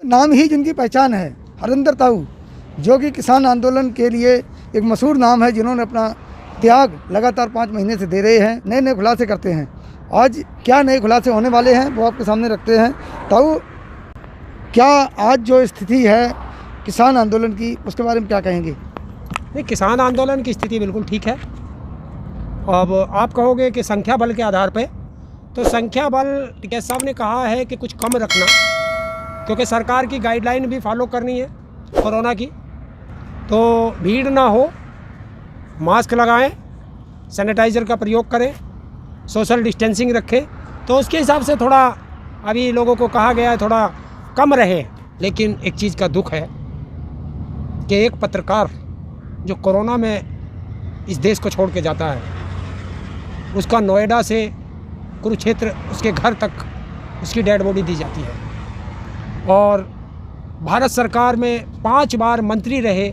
नाम ही जिनकी पहचान है, हरिंदर ताऊ, जो कि किसान आंदोलन के लिए एक मशहूर नाम है, जिन्होंने अपना त्याग लगातार 5 महीने से दे रहे हैं, नए नए खुलासे करते हैं। आज क्या नए खुलासे होने वाले हैं वो आपके सामने रखते हैं। ताऊ, क्या आज जो स्थिति है किसान आंदोलन की, उसके बारे में क्या कहेंगे? नहीं, किसान आंदोलन की स्थिति बिल्कुल ठीक है। अब आप कहोगे कि संख्या बल के आधार पे, तो संख्या बल टिकैत साहब ने कहा है कि कुछ कम रखना, क्योंकि सरकार की गाइडलाइन भी फॉलो करनी है कोरोना की। तो भीड़ ना हो, मास्क लगाएं, सैनिटाइज़र का प्रयोग करें, सोशल डिस्टेंसिंग रखें। तो उसके हिसाब से थोड़ा अभी लोगों को कहा गया है थोड़ा कम रहे। लेकिन एक चीज़ का दुख है कि एक पत्रकार जो कोरोना में इस देश को छोड़ के जाता है, उसका नोएडा से कुरुक्षेत्र उसके घर तक उसकी डेड बॉडी दी जाती है। और भारत सरकार में 5 बार मंत्री रहे,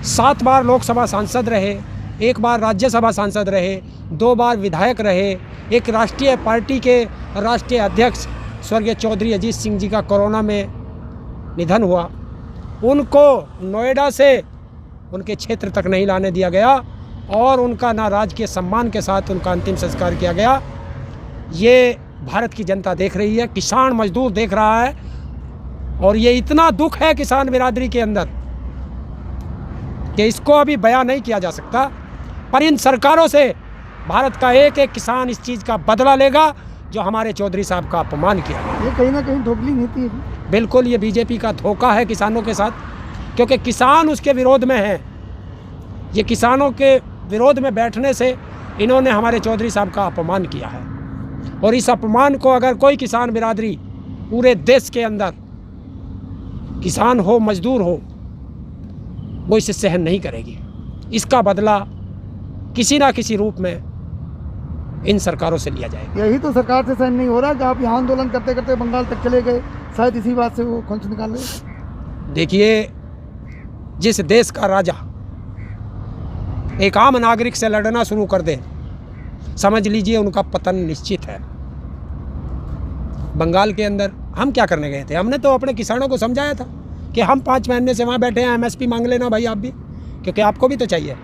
7 बार लोकसभा सांसद रहे, 1 बार राज्यसभा सांसद रहे, 2 बार विधायक रहे, एक राष्ट्रीय पार्टी के राष्ट्रीय अध्यक्ष स्वर्गीय चौधरी अजीत सिंह जी का कोरोना में निधन हुआ। उनको नोएडा से उनके क्षेत्र तक नहीं लाने दिया गया और उनका ना राजकीय सम्मान के साथ उनका अंतिम संस्कार किया गया। ये भारत की जनता देख रही है, किसान मजदूर देख रहा है। और ये इतना दुख है किसान बिरादरी के अंदर कि इसको अभी बयां नहीं किया जा सकता। पर इन सरकारों से भारत का एक एक किसान इस चीज़ का बदला लेगा जो हमारे चौधरी साहब का अपमान किया। ये कहीं ना कहीं धोखली नीति है। बिल्कुल, ये बीजेपी का धोखा है किसानों के साथ, क्योंकि किसान उसके विरोध में है। ये किसानों के विरोध में बैठने से इन्होंने हमारे चौधरी साहब का अपमान किया है। और इस अपमान को अगर कोई किसान बिरादरी पूरे देश के अंदर, किसान हो मजदूर हो, वो इसे सहन नहीं करेगी। इसका बदला किसी ना किसी रूप में इन सरकारों से लिया जाएगा। यही तो सरकार से सहन नहीं हो रहा कि आप यहाँ आंदोलन करते करते बंगाल तक चले गए, शायद इसी बात से वो खोंच निकाल रहे। देखिए, जिस देश का राजा एक आम नागरिक से लड़ना शुरू कर दे, समझ लीजिए उनका पतन निश्चित है। बंगाल के अंदर हम क्या करने गए थे? हमने तो अपने किसानों को समझाया था कि हम 5 महीने से वहाँ बैठे हैं, MSP मांग लेना भाई आप भी, क्योंकि आपको भी तो चाहिए।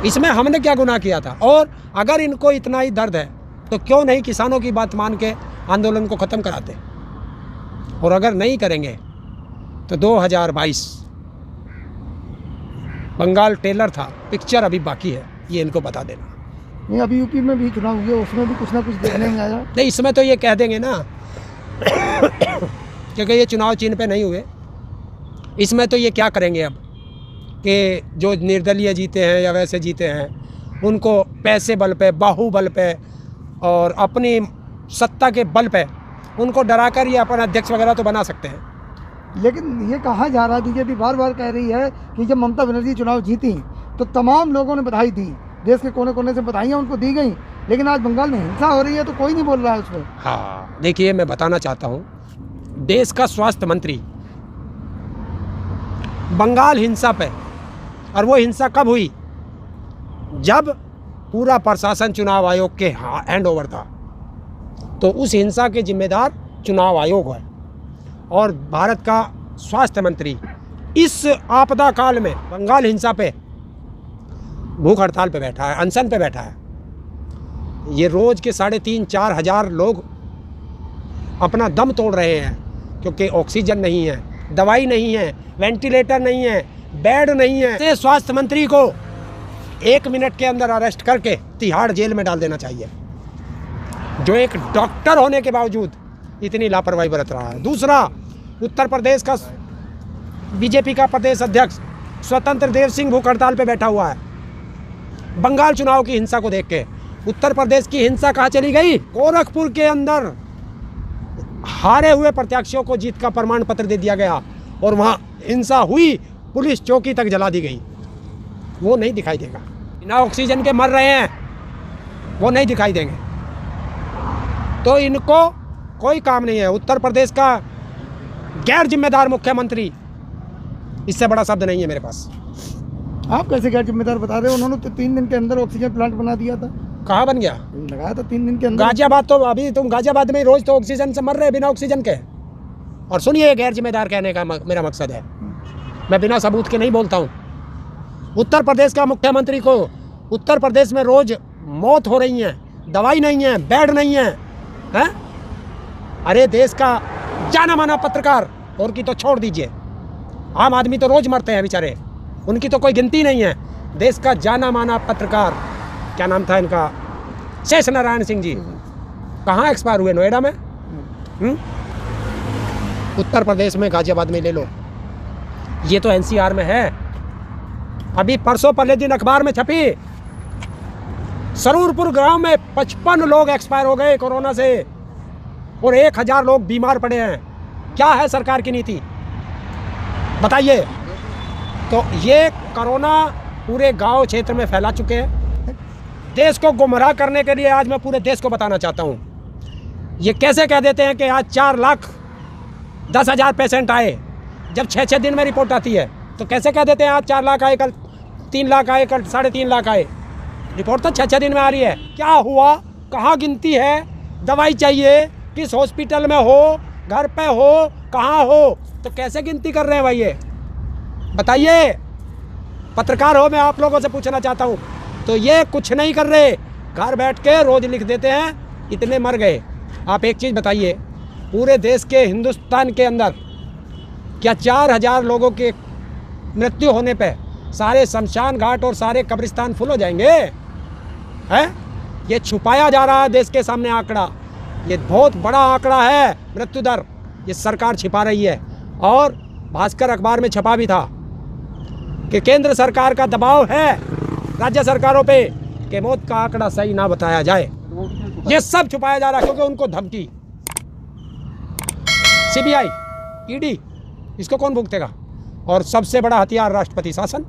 इसमें हमने क्या गुनाह किया था? और अगर इनको इतना ही दर्द है तो क्यों नहीं किसानों की बात मान के आंदोलन को ख़त्म कराते? और अगर नहीं करेंगे तो 2022 बंगाल टेलर था, पिक्चर अभी बाकी है, ये इनको बता देना। नहीं, अभी यूपी में भी चुनाव हुए, उसमें भी कुछ ना कुछ देखने में आया। नहीं, इसमें तो ये कह देंगे ना क्योंकि ये चुनाव चिन्ह पे नहीं हुए। इसमें तो ये क्या करेंगे अब कि जो निर्दलीय जीते हैं या वैसे जीते हैं, उनको पैसे बल पे, बाहुबल पे और अपनी सत्ता के बल पे उनको डराकर ये अपना अध्यक्ष वगैरह तो बना सकते हैं। लेकिन ये कहा जा रहा है, बीजेपी बार बार कह रही है कि जब ममता बनर्जी चुनाव जीती तो तमाम लोगों ने बधाई दी, देश के कोने कोने से बधाइयाँ उनको दी गई, लेकिन आज बंगाल में हिंसा हो रही है तो कोई नहीं बोल रहा है उस पर। हाँ, देखिए, मैं बताना चाहता हूँ, देश का स्वास्थ्य मंत्री बंगाल हिंसा पे, और वो हिंसा कब हुई? जब पूरा प्रशासन चुनाव आयोग के हैंड ओवर था। तो उस हिंसा के जिम्मेदार चुनाव आयोग है। और भारत का स्वास्थ्य मंत्री इस आपदा काल में बंगाल हिंसा पे भूख हड़ताल पे बैठा है, अनशन पे बैठा है। ये रोज़ के 3,500-4 हज़ार लोग अपना दम तोड़ रहे हैं, क्योंकि ऑक्सीजन नहीं है, दवाई नहीं है, वेंटिलेटर नहीं है, बेड नहीं है। स्वास्थ्य मंत्री को 1 मिनट के अंदर अरेस्ट करके तिहाड़ जेल में डाल देना चाहिए, जो एक डॉक्टर होने के बावजूद इतनी लापरवाही बरत रहा है। दूसरा, उत्तर प्रदेश का बीजेपी का प्रदेश अध्यक्ष स्वतंत्र देव सिंह भूख हड़ताल पे बैठा हुआ है। बंगाल चुनाव की हिंसा को देख के उत्तर प्रदेश की हिंसा कहाँ चली गई? गोरखपुर के अंदर हारे हुए प्रत्याशियों को जीत का प्रमाण पत्र दे दिया गया और वहाँ हिंसा हुई, पुलिस चौकी तक जला दी गई। वो नहीं दिखाई देगा। बिना ऑक्सीजन के मर रहे हैं, वो नहीं दिखाई देंगे। तो इनको कोई काम नहीं है। उत्तर प्रदेश का गैर जिम्मेदार मुख्यमंत्री, इससे बड़ा शब्द नहीं है मेरे पास। आप कैसे गैर जिम्मेदार बता रहे हो? उन्होंने तो 3 दिन के अंदर ऑक्सीजन प्लांट बना दिया था। कहाँ बन गया? लगाया था 3 दिन के अंदर। गाजियाबाद, तो अभी तुम गाजियाबाद में रोज तो ऑक्सीजन से मर रहे हैं बिना ऑक्सीजन के। और सुनिए, गैर जिम्मेदार कहने का मेरा मकसद है, मैं बिना सबूत के नहीं बोलता हूँ। उत्तर प्रदेश का मुख्यमंत्री को उत्तर प्रदेश में रोज मौत हो रही है, दवाई नहीं है, बेड नहीं है, हैं? अरे देश का जाना माना पत्रकार, और की तो छोड़ दीजिए, आम आदमी तो रोज मरते हैं बेचारे, उनकी तो कोई गिनती नहीं है। देश का जाना माना पत्रकार, क्या नाम था इनका, शेष नारायण सिंह जी, कहाँ एक्सपायर हुए? नोएडा में। उत्तर प्रदेश में गाजियाबाद में ले लो, ये तो एनसीआर में है। अभी परसों पहले दिन अखबार में छपी, सरूरपुर गांव में 55 लोग एक्सपायर हो गए कोरोना से और 1000 लोग बीमार पड़े हैं। क्या है सरकार की नीति, बताइए? तो ये कोरोना पूरे गांव क्षेत्र में फैला चुके हैं। देश को गुमराह करने के लिए आज मैं पूरे देश को बताना चाहता हूं, ये कैसे कह देते हैं कि आज 4,10,000 पेशेंट आए, जब 6-6 दिन में रिपोर्ट आती है, तो कैसे कह देते हैं आज 4 लाख आए, कल 3 लाख आए, कल 3.5 लाख आए? रिपोर्ट तो 6-6 दिन में आ रही है। क्या हुआ, कहाँ गिनती है? दवाई चाहिए, किस हॉस्पिटल में हो, घर पे हो, कहाँ हो, तो कैसे गिनती कर रहे हैं भाई? ये बताइए, पत्रकार हो, मैं आप लोगों से पूछना चाहता हूँ। तो ये कुछ नहीं कर रहे, घर बैठ के रोज लिख देते हैं इतने मर गए। आप एक चीज़ बताइए, पूरे देश के हिंदुस्तान के अंदर क्या 4000 लोगों के मृत्यु होने पे सारे शमशान घाट और सारे कब्रिस्तान फुल हो जाएंगे? है ये छुपाया जा रहा है देश के सामने आंकड़ा, ये बहुत बड़ा आंकड़ा है मृत्यु दर, ये सरकार छिपा रही है। और भास्कर अखबार में छपा भी था कि केंद्र सरकार का दबाव है राज्य सरकारों पे कि मौत का आंकड़ा सही ना बताया जाए। ये सब छुपाया जा रहा है क्योंकि उनको धमकी, सीबीआई, ईडी, इसको कौन भुगतेगा? और सबसे बड़ा हथियार राष्ट्रपति शासन।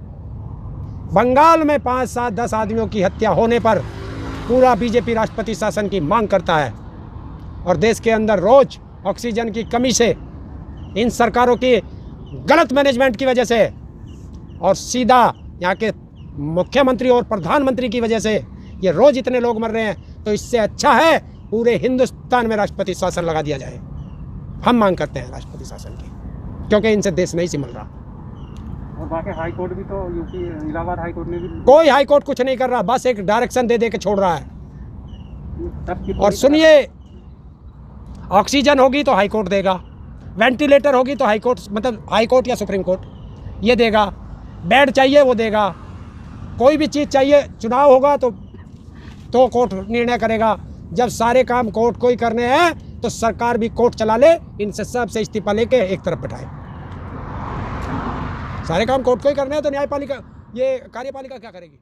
बंगाल में 5, 7, 10 आदमियों की हत्या होने पर पूरा बीजेपी राष्ट्रपति शासन की मांग करता है। और देश के अंदर रोज ऑक्सीजन की कमी से, इन सरकारों की गलत मैनेजमेंट की वजह से और सीधा यहाँ के मुख्यमंत्री और प्रधानमंत्री की वजह से ये रोज इतने लोग मर रहे हैं। तो इससे अच्छा है पूरे हिंदुस्तान में राष्ट्रपति शासन लगा दिया जाए। हम मांग करते हैं राष्ट्रपति शासन की, क्योंकि इनसे देश नहीं संभल रहा। और बाकी हाई कोर्ट भी तो, यूपी इलाहाबाद हाई कोर्ट ने भी, कोई हाई कोर्ट कुछ नहीं कर रहा, बस एक डायरेक्शन दे दे के छोड़ रहा है। और सुनिए, ऑक्सीजन होगी तो हाई कोर्ट देगा, वेंटिलेटर होगी तो हाई कोर्ट, मतलब हाई कोर्ट या सुप्रीम कोर्ट ये देगा, बेड चाहिए वो देगा, कोई भी चीज़ चाहिए, चुनाव होगा तो कोर्ट निर्णय करेगा। जब सारे काम कोर्ट को ही करने हैं तो सरकार भी कोर्ट चला ले, इनसे सबसे इस्तीफा लेके एक तरफ बैठाए। सारे काम कोर्ट को ही करने हैं तो न्यायपालिका, ये कार्यपालिका क्या करेगी?